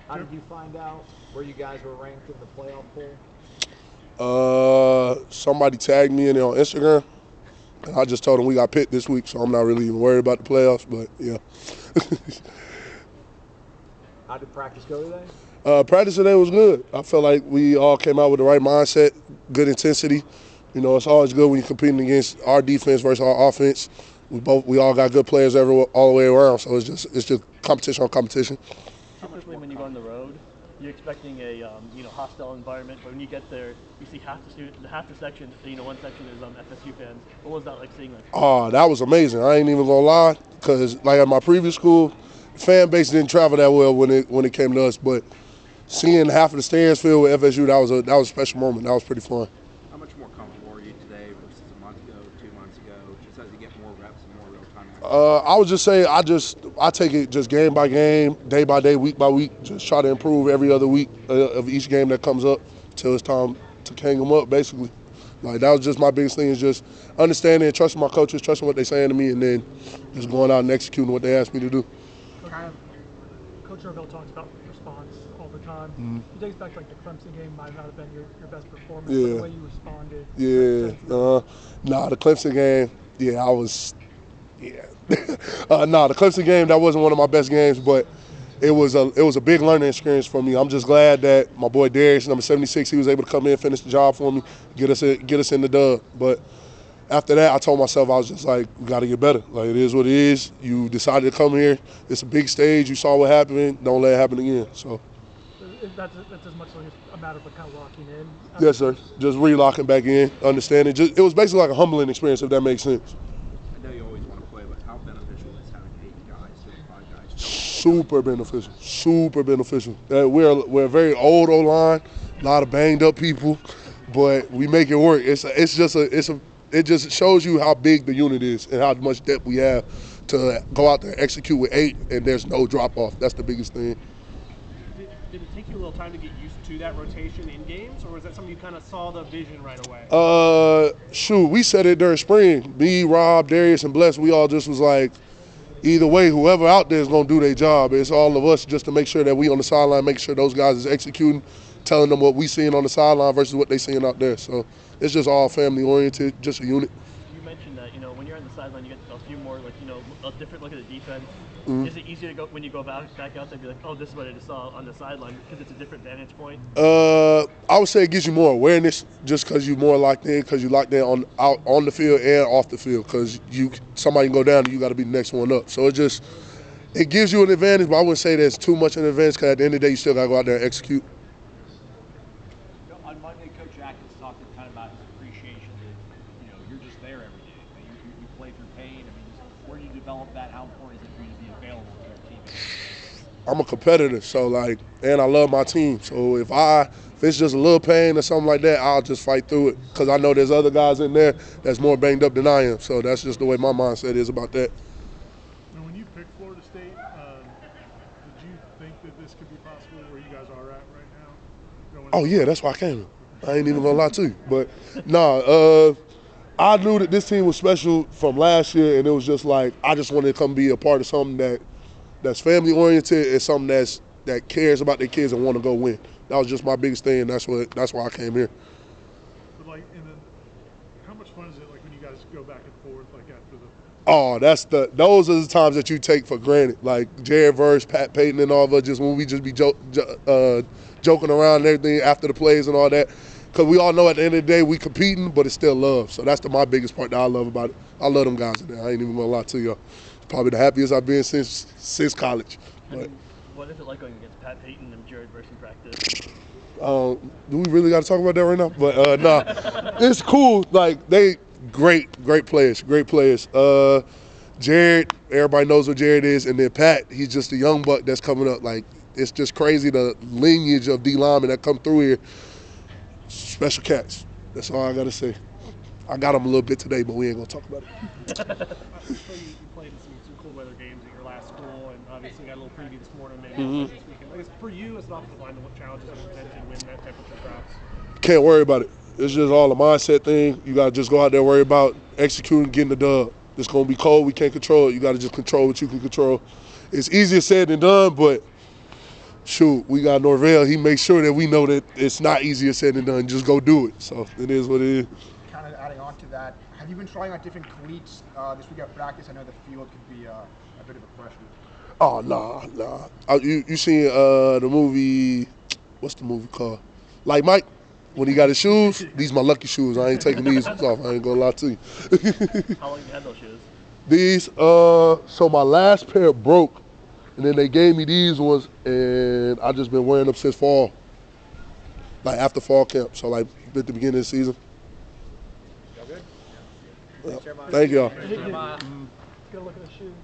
How did you find out where you guys were ranked in the playoff poll? Somebody tagged me in it on Instagram, and I just told them we got Pitt this week, so I'm not really even worried about the playoffs. But yeah. How did practice go today? Practice today was good. I felt like we all came out with the right mindset, good intensity. You know, it's always good when you're competing against our defense versus our offense. We all got good players all the way around, so it's just competition on competition. Typically, when you go on the road, you're expecting a hostile environment, but when you get there, you see half the section. One section is FSU fans. What was that like seeing that? Oh, that was amazing. I ain't even gonna lie, because like at my previous school, the fan base didn't travel that well when it came to us, but seeing half of the stands filled with FSU, that was a special moment. That was pretty fun. How much more comfortable are you today versus a month ago, 2 months ago, just as you get more reps and more real-time action? I would just say I take it just game by game, day by day, week by week. Just try to improve every other week of each game that comes up till it's time to hang them up, basically. Like, that was just my biggest thing, is just understanding and trusting my coaches, trusting what they're saying to me, and then just going out and executing what they asked me to do. Coach Norvell talks about response all the time. Mm-hmm. He takes back like the Clemson game might not have been your best performance, Yeah. but the way you responded. The Clemson game, the Clemson game, that wasn't one of my best games, but it was a big learning experience for me. I'm just glad that my boy Darius, number 76, he was able to come in, finish the job for me, get us in the dub. But after that, I told myself, I was just like, we got to get better. Like, it is what it is. You decided to come here. It's a big stage. You saw what happened. Don't let it happen again. So. That's as much like a matter of kind of locking in. Yes, sir. Just relocking back in, understanding. It was basically like a humbling experience, if that makes sense. I know you always want to play, but how beneficial is having 8 guys, 5 guys? Super beneficial. Super beneficial. We're a very old O-line, a lot of banged up people, but we make it work. It just shows you how big the unit is and how much depth we have to go out there and execute with 8, and there's no drop off. That's the biggest thing. Did it take you a little time to get used to that rotation in games, or was that something you kind of saw the vision right away? We said it during spring. Me, Rob, Darius, and Bless, we all just was like, either way, whoever out there is going to do their job. It's all of us just to make sure that we on the sideline, make sure those guys is executing, telling them what we seeing on the sideline versus what they seeing out there. So it's just all family oriented, just a unit. You mentioned that, when you're on the sideline, you get a few more, a different look at the defense. Mm-hmm. Is it easier to go when you go back out there and be like, oh, this is what I just saw on the sideline, because it's a different vantage point? I would say it gives you more awareness, just because you're more locked in, because you locked in out on the field and off the field, because somebody can go down and you got to be the next one up. So it gives you an advantage, but I wouldn't say there's too much of an advantage, because at the end of the day, you still got to go out there and execute. On Monday, Coach Atkins talked kind of about his appreciation that you're just there every day. You play through pain. Where do you develop that? How important is it for you to be available to your team? I'm a competitor, and I love my team. So if it's just a little pain or something like that, I'll just fight through it, because I know there's other guys in there that's more banged up than I am. So that's just the way my mindset is about that. And when you picked Florida State, did you think that this could be possible where you guys are at right now? Oh yeah, that's why I came. I ain't even gonna lie to you, but I knew that this team was special from last year, and it was just like I just wanted to come be a part of something that's family oriented and something that cares about their kids and want to go win. That was just my biggest thing, and that's why I came here. But and then how much fun is it when you guys go back and forth after the? Oh, those are the times that you take for granted, like Jared versus Pat Payton and all of us, just when we just be joking around and everything after the plays and all that. Because we all know at the end of the day we competing, but it's still love. So that's my biggest part that I love about it. I love them guys in there. I ain't even gonna lie to y'all. It's probably the happiest I've been since college. But, what is it like going against Pat Payton and Jared versus practice? Do we really got to talk about that right now? But it's cool. Like, they great players. Jared, everybody knows what Jared is, and then Pat, he's just a young buck that's coming up. Like, it's just crazy the lineage of D linemen that come through here. Special cats. That's all I got to say. I got them a little bit today, but we ain't going to talk about it. You played in some cool weather games at your last school, and obviously got a little preview this morning, maybe this weekend. I guess for you as an offensive lineman, what challenges and potential win that temperature drops? Can't worry about it. It's just all a mindset thing. You got to just go out there and worry about executing, getting the dub. It's going to be cold. We can't control it. You got to just control what you can control. It's easier said than done, but shoot, we got Norvell. He makes sure that we know that it's not easier said than done. Just go do it. So it is what it is. Kind of adding on to that, have you been trying out different cleats this week at practice? I know the field could be a bit of a question. Oh, nah. You seen the movie, what's the movie called? Like Mike, when he got his shoes, these my lucky shoes. I ain't taking these off. I ain't gonna lie to you. How long you had those shoes? These, so my last pair broke, and then they gave me these ones, and I just been wearing them since fall. Like after fall camp, so like at the beginning of the season. Y'all good? Thank y'all. Good look at the shoe.